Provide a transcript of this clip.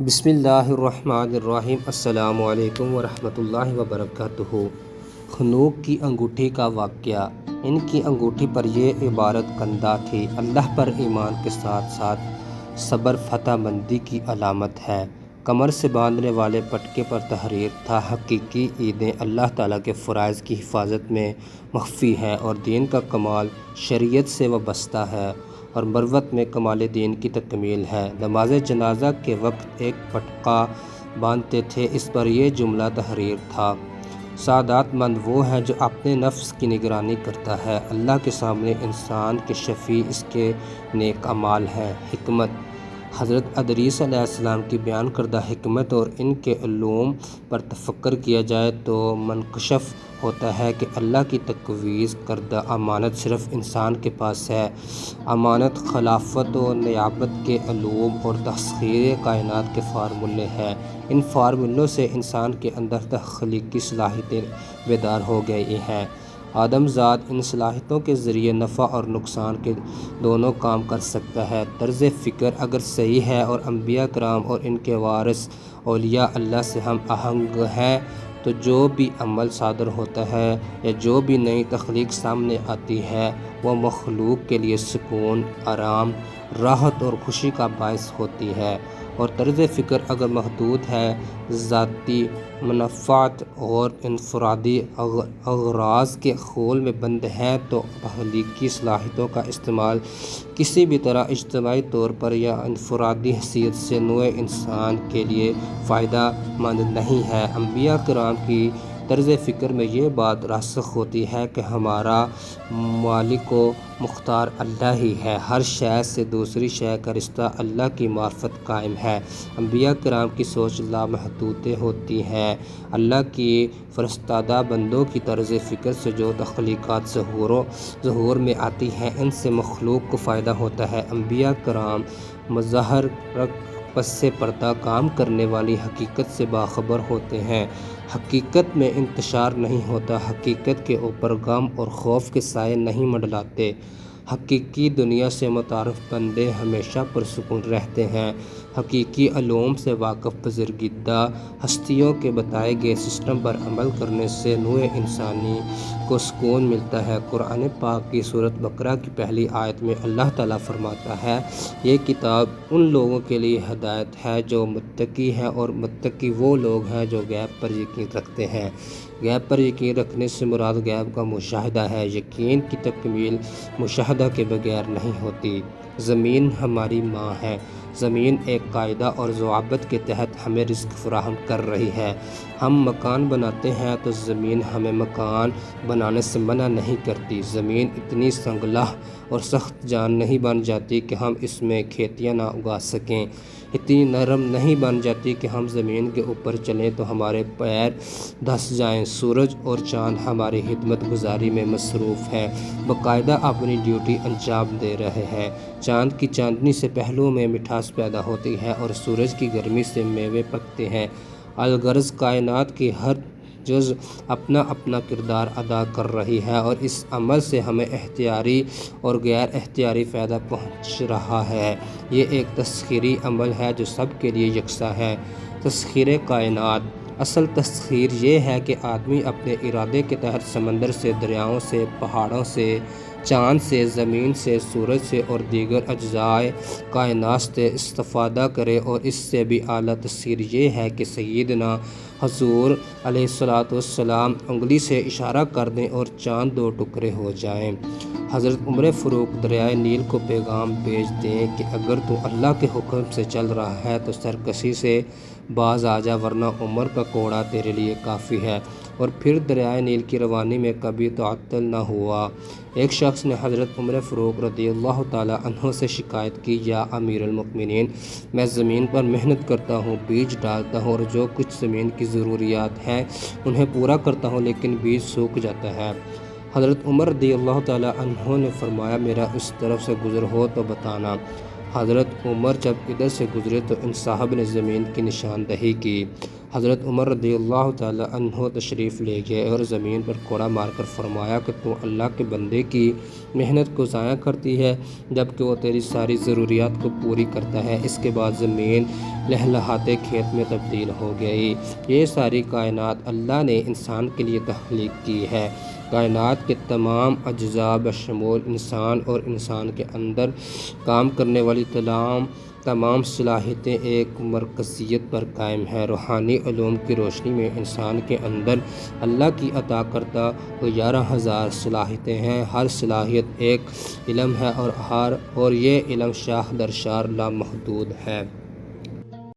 بسم اللہ الرحمن الرحیم۔ السلام علیکم ورحمۃ اللہ وبرکاتہ۔ خنوخ کی انگوٹھی کا واقعہ۔ ان کی انگوٹھی پر یہ عبارت کندہ تھی: اللہ پر ایمان کے ساتھ ساتھ صبر فتح مندی کی علامت ہے۔ کمر سے باندھنے والے پٹکے پر تحریر تھا: حقیقی عیدیں اللہ تعالیٰ کے فرائض کی حفاظت میں مخفی ہیں اور دین کا کمال شریعت سے وابستہ ہے اور مروت میں کمال دین کی تکمیل ہے۔ نماز جنازہ کے وقت ایک پٹکا باندھتے تھے، اس پر یہ جملہ تحریر تھا: سعادت مند وہ ہے جو اپنے نفس کی نگرانی کرتا ہے، اللہ کے سامنے انسان کے شفیع اس کے نیک اعمال ہیں۔ حکمت: حضرت ادریس علیہ السلام کی بیان کردہ حکمت اور ان کے علوم پر تفکر کیا جائے تو منکشف ہوتا ہے کہ اللہ کی تجویز کردہ امانت صرف انسان کے پاس ہے۔ امانت خلافت و نیابت کے علوم اور تسخیر کائنات کے فارمولے ہیں۔ ان فارمولوں سے انسان کے اندر تخلیقی صلاحیتیں بیدار ہو گئی ہیں۔ آدم ذات ان صلاحیتوں کے ذریعے نفع اور نقصان کے دونوں کام کر سکتا ہے۔ طرز فکر اگر صحیح ہے اور انبیاء کرام اور ان کے وارث اولیاء اللہ سے ہم آہنگ ہیں تو جو بھی عمل صادر ہوتا ہے یا جو بھی نئی تخلیق سامنے آتی ہے وہ مخلوق کے لیے سکون، آرام، راحت اور خوشی کا باعث ہوتی ہے، اور طرز فکر اگر محدود ہے، ذاتی منافعت اور انفرادی اغراض کے خول میں بند ہے تو تخلیقی صلاحیتوں کا استعمال کسی بھی طرح اجتماعی طور پر یا انفرادی حیثیت سے نوع انسان کے لیے فائدہ مند نہیں ہے۔ انبیاء کرام کی طرز فکر میں یہ بات راسخ ہوتی ہے کہ ہمارا مالک و مختار اللہ ہی ہے، ہر شے سے دوسری شے کا رشتہ اللہ کی معرفت قائم ہے۔ انبیاء کرام کی سوچ لامحدود ہوتی ہے۔ اللہ کی فرستادہ بندوں کی طرز فکر سے جو تخلیقات ظہور میں آتی ہیں ان سے مخلوق کو فائدہ ہوتا ہے۔ انبیاء کرام مظاہر پس پردہ کام کرنے والی حقیقت سے باخبر ہوتے ہیں۔ حقیقت میں انتشار نہیں ہوتا، حقیقت کے اوپر غم اور خوف کے سائے نہیں منڈلاتے۔ حقیقی دنیا سے متعارف بندے ہمیشہ پرسکون رہتے ہیں۔ حقیقی علوم سے واقف بزرگیدہ ہستیوں کے بتائے گئے سسٹم پر عمل کرنے سے نوع انسانی کو سکون ملتا ہے۔ قرآن پاک کی سورۃ بقرہ کی پہلی آیت میں اللہ تعالیٰ فرماتا ہے: یہ کتاب ان لوگوں کے لیے ہدایت ہے جو متقی ہیں، اور متقی وہ لوگ ہیں جو غیب پر یقین رکھتے ہیں۔ غیب پر یقین رکھنے سے مراد غیب کا مشاہدہ ہے۔ یقین کی تکمیل مشاہدہ کے بغیر نہیں ہوتی۔ زمین ہماری ماں ہے۔ زمین ایک قاعدہ اور ضوابط کے تحت ہمیں رزق فراہم کر رہی ہے۔ ہم مکان بناتے ہیں تو زمین ہمیں مکان بنانے سے منع نہیں کرتی۔ زمین اتنی سنگلاہ اور سخت جان نہیں بن جاتی کہ ہم اس میں کھیتیاں نہ اگا سکیں، اتنی نرم نہیں بن جاتی کہ ہم زمین کے اوپر چلیں تو ہمارے پیر دھس جائیں۔ سورج اور چاند ہماری خدمت گزاری میں مصروف ہیں، باقاعدہ اپنی ڈیوٹی انجام دے رہے ہیں۔ چاند کی چاندنی سے پہلوؤں میں مٹھاس پیدا ہوتی ہے اور سورج کی گرمی سے میوے پکتے ہیں۔ الغرض کائنات کی ہر جز اپنا اپنا کردار ادا کر رہی ہے اور اس عمل سے ہمیں اختیاری اور غیر اختیاری فائدہ پہنچ رہا ہے۔ یہ ایک تسخیری عمل ہے جو سب کے لیے یکساں ہے۔ تسخیر کائنات: اصل تسخیر یہ ہے کہ آدمی اپنے ارادے کے تحت سمندر سے، دریاؤں سے، پہاڑوں سے، چاند سے، زمین سے، سورج سے اور دیگر اجزائے کائنات سے استفادہ کرے، اور اس سے بھی اعلیٰ تسخیر یہ ہے کہ سیدنا حضور علیہ السلام انگلی سے اشارہ کر دیں اور چاند دو ٹکڑے ہو جائیں۔ حضرت عمر فاروق دریائے نیل کو پیغام بھیج دیں کہ اگر تو اللہ کے حکم سے چل رہا ہے تو سرکشی سے باز آ جا، ورنہ عمر کا کوڑا تیرے لیے کافی ہے، اور پھر دریائے نیل کی روانی میں کبھی تعطل نہ ہوا۔ ایک شخص نے حضرت عمر فاروق رضی اللہ تعالیٰ عنہ سے شکایت کی: یا امیر المؤمنین، میں زمین پر محنت کرتا ہوں، بیج ڈالتا ہوں اور جو کچھ زمین کی ضروریات ہیں انہیں پورا کرتا ہوں، لیکن بیج سوکھ جاتا ہے۔ حضرت عمر رضی اللہ تعالیٰ عنہ نے فرمایا: میرا اس طرف سے گزر ہو تو بتانا۔ حضرت عمر جب ادھر سے گزرے تو ان صاحب نے زمین کی نشاندہی کی۔ حضرت عمر رضی اللہ تعالی عنہ تشریف لے گئے اور زمین پر کوڑا مار کر فرمایا کہ تو اللہ کے بندے کی محنت کو ضائع کرتی ہے جبکہ وہ تیری ساری ضروریات کو پوری کرتا ہے۔ اس کے بعد زمین لہلہاتے کھیت میں تبدیل ہو گئی۔ یہ ساری کائنات اللہ نے انسان کے لیے تخلیق کی ہے۔ کائنات کے تمام اجزاء بشمول انسان اور انسان کے اندر کام کرنے والی تمام صلاحیتیں ایک مرکزیت پر قائم ہیں۔ روحانی علوم کی روشنی میں انسان کے اندر اللہ کی عطا کردہ 11,000 صلاحیتیں ہیں۔ ہر صلاحیت ایک علم ہے اور یہ علم شاہ در شار لامحدود ہے۔